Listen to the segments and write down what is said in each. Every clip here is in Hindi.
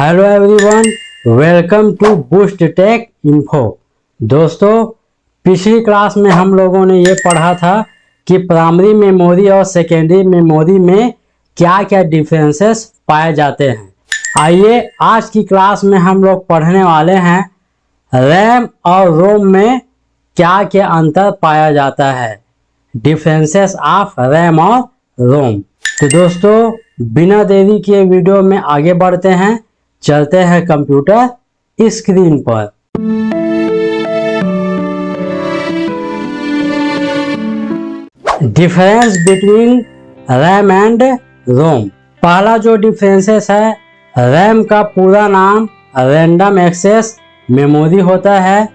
Hello everyone, welcome to boost tech info. दोस्तों, पिछली क्लास में हम लोगों ने ये पढ़ा था कि प्राइमरी मेमोरी और सेकेंडरी मेमोरी में क्या क्या डिफरेंसेस पाए जाते हैं। आइए आज की क्लास में हम लोग पढ़ने वाले हैं रैम और रोम में क्या क्या अंतर पाया जाता है, डिफरेंसेस ऑफ रैम और रोम। तो दोस्तों, बिना देरी किए वीडियो में आगे बढ़ते हैं, चलते हैं कंप्यूटर स्क्रीन पर। डिफरेंस बिटवीन रैम एंड रोम। पहला जो डिफरेंसेस है, रैम का पूरा नाम रैंडम एक्सेस मेमोरी होता है,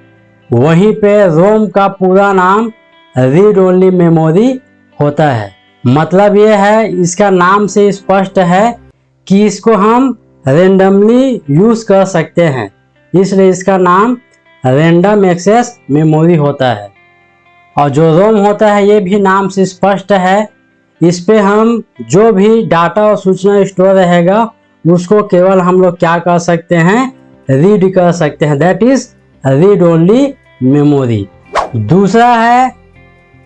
वहीं पे रोम का पूरा नाम रीड ओनली मेमोरी होता है। मतलब ये है, इसका नाम से स्पष्ट है कि इसको हम रेंडमली यूज कर सकते हैं, इसलिए इसका नाम रैंडम एक्सेस मेमोरी होता है। और जो रोम होता है, ये भी नाम से स्पष्ट है, इस पे हम जो भी डाटा और सूचना स्टोर रहेगा उसको केवल हम लोग क्या कर सकते हैं, रीड कर सकते हैं, that is read only memory. दूसरा है,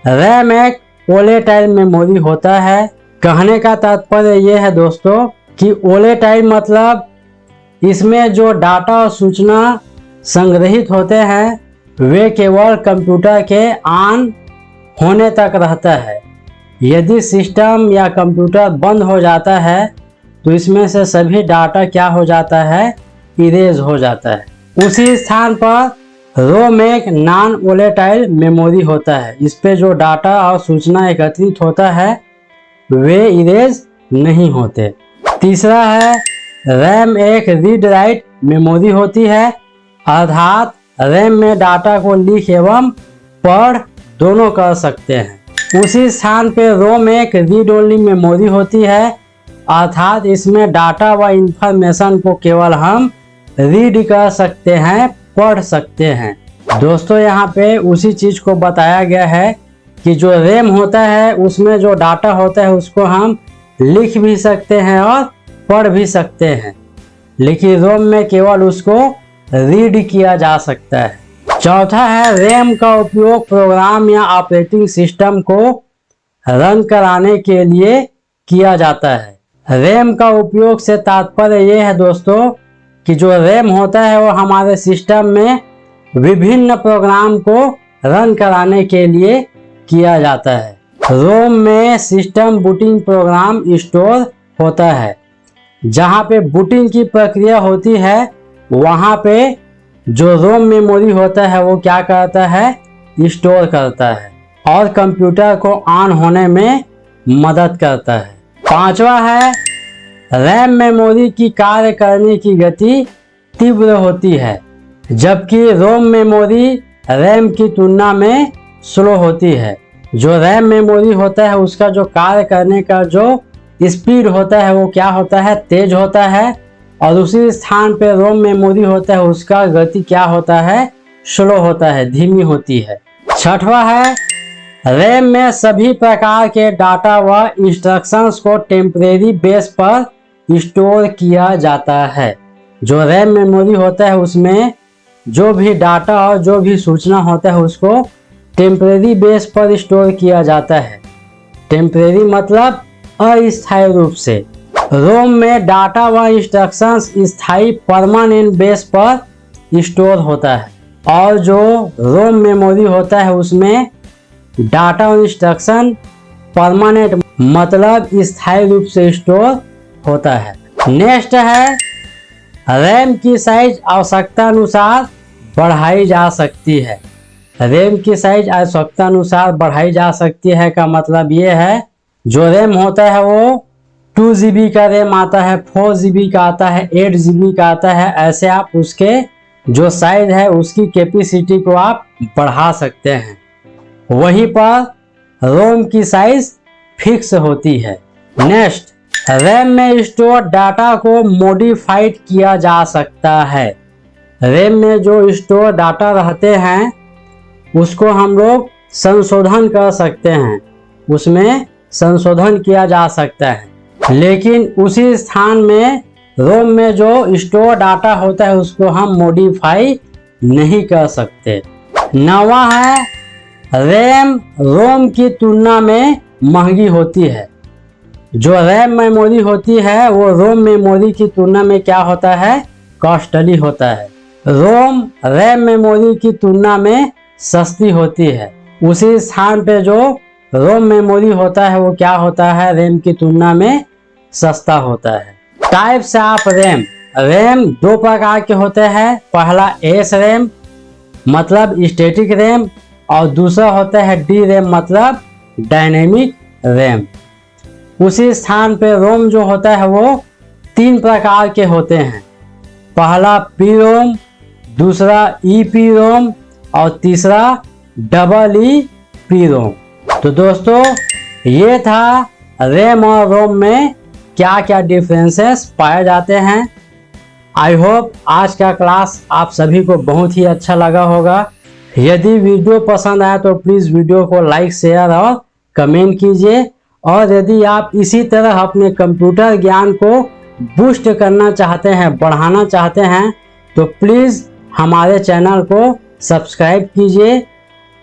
रैम एक वोलेटाइल मेमोरी होता है। कहने का तात्पर्य यह है दोस्तों कि वोलेटाइल मतलब इसमें जो डाटा और सूचना संग्रहित होते हैं वे केवल कंप्यूटर के ऑन होने तक रहता है। यदि सिस्टम या कंप्यूटर बंद हो जाता है तो इसमें से सभी डाटा क्या हो जाता है, इरेज हो जाता है। उसी स्थान पर रोम एक नॉन वोलेटाइल मेमोरी होता है, इस पे जो डाटा और सूचना एकत्रित होता है वे इरेज नहीं होते। तीसरा है, रैम एक रीड राइट मेमोरी होती है, अर्थात रैम में डाटा को लिख एवं पढ़ दोनों कर सकते हैं। उसी स्थान पे रोम एक रीड ओनली मेमोरी होती है, अर्थात इसमें डाटा व इंफॉर्मेशन को केवल हम रीड कर सकते हैं, पढ़ सकते हैं। दोस्तों, यहाँ पे उसी चीज को बताया गया है कि जो रैम होता है उसमें जो डाटा होता है उसको हम लिख भी सकते हैं और पढ़ भी सकते हैं, लेकिन रोम में केवल उसको रीड किया जा सकता है। चौथा है, रैम का उपयोग प्रोग्राम या ऑपरेटिंग सिस्टम को रन कराने के लिए किया जाता है। रैम का उपयोग से तात्पर्य यह है दोस्तों कि जो रैम होता है वो हमारे सिस्टम में विभिन्न प्रोग्राम को रन कराने के लिए किया जाता है। रोम में सिस्टम बूटिंग प्रोग्राम स्टोर होता है। जहाँ पे बूटिंग की प्रक्रिया होती है वहाँ पे जो रोम मेमोरी होता है वो क्या करता है, स्टोर करता है और कंप्यूटर को ऑन होने में मदद करता है। पांचवा है, रैम मेमोरी की कार्य करने की गति तीव्र होती है, जबकि रोम मेमोरी रैम की तुलना में स्लो होती है। जो रैम मेमोरी होता है उसका जो कार्य करने का जो स्पीड होता है वो क्या होता है, तेज होता है, और उसी स्थान पे रोम मेमोरी होता है उसका गति क्या होता है, स्लो होता है, धीमी होती है। छठवा है, रैम में सभी प्रकार के डाटा व इंस्ट्रक्शंस को टेम्परेरी बेस पर स्टोर किया जाता है। जो रैम मेमोरी होता है उसमें जो भी डाटा और जो भी सूचना होता है उसको टेम्परेरी बेस पर स्टोर किया जाता है। टेम्परेरी मतलब अस्थायी रूप से। रोम में डाटा व इंस्ट्रक्शंस स्थायी परमानेंट बेस पर स्टोर होता है, और जो रोम मेमोरी होता है उसमें डाटा और इंस्ट्रक्शन परमानेंट मतलब स्थायी रूप से स्टोर होता है। नेक्स्ट है, रैम की साइज आवश्यकता अनुसार बढ़ाई जा सकती है। रैम की साइज आवश्यकता अनुसार बढ़ाई जा सकती है का मतलब ये है, जो रैम होता है वो 2 GB का रैम आता है, 4 GB का आता है, 8 GB का आता है। ऐसे आप उसके जो साइज है उसकी कैपेसिटी को आप बढ़ा सकते हैं। वहीं पर रोम की साइज फिक्स होती है। नेक्स्ट, रैम में स्टोर डाटा को मॉडिफाइड किया जा सकता है। रैम में जो स्टोर डाटा रहते हैं उसको हम लोग संशोधन कर सकते हैं, उसमें संशोधन किया जा सकता है, लेकिन उसी स्थान में रोम में जो स्टोर डाटा होता है उसको हम मॉडिफाई नहीं कर सकते। 9वां है रैम रोम की तुलना में महंगी होती है। जो रैम मेमोरी होती है वो रोम मेमोरी की तुलना में क्या होता है, कॉस्टली होता है। रोम रैम मेमोरी की तुलना में सस्ती होती है। उसी स्थान पे जो रोम मेमोरी होता है वो क्या होता है, रैम की तुलना में सस्ता होता है। टाइप्स ऑफ रैम, रैम दो प्रकार के होते हैं। पहला एस रैम मतलब स्टैटिक रैम और दूसरा होता है डी रैम मतलब डायनेमिक रैम। उसी स्थान पे रोम जो होता है वो 3 प्रकार के होते हैं। पहला पी रोम, दूसरा ई पी रोम और तीसरा डबल ई पी रोम। तो दोस्तों ये था रैम और रोम में क्या क्या डिफरेंसेस पाए जाते हैं। आई होप आज का क्लास आप सभी को बहुत ही अच्छा लगा होगा। यदि वीडियो पसंद आया तो प्लीज़ वीडियो को लाइक, शेयर और कमेंट कीजिए। और यदि आप इसी तरह अपने कंप्यूटर ज्ञान को बूस्ट करना चाहते हैं, बढ़ाना चाहते हैं, तो प्लीज़ हमारे चैनल को सब्सक्राइब कीजिए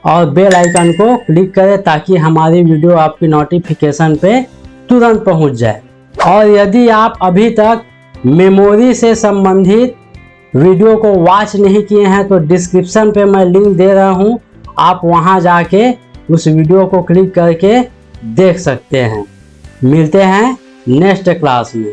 और बेल आइकन को क्लिक करें ताकि हमारी वीडियो आपकी नोटिफिकेशन पे तुरंत पहुंच जाए। और यदि आप अभी तक मेमोरी से संबंधित वीडियो को वॉच नहीं किए हैं तो डिस्क्रिप्शन पे मैं लिंक दे रहा हूं, आप वहां जाके उस वीडियो को क्लिक करके देख सकते हैं। मिलते हैं नेक्स्ट क्लास में।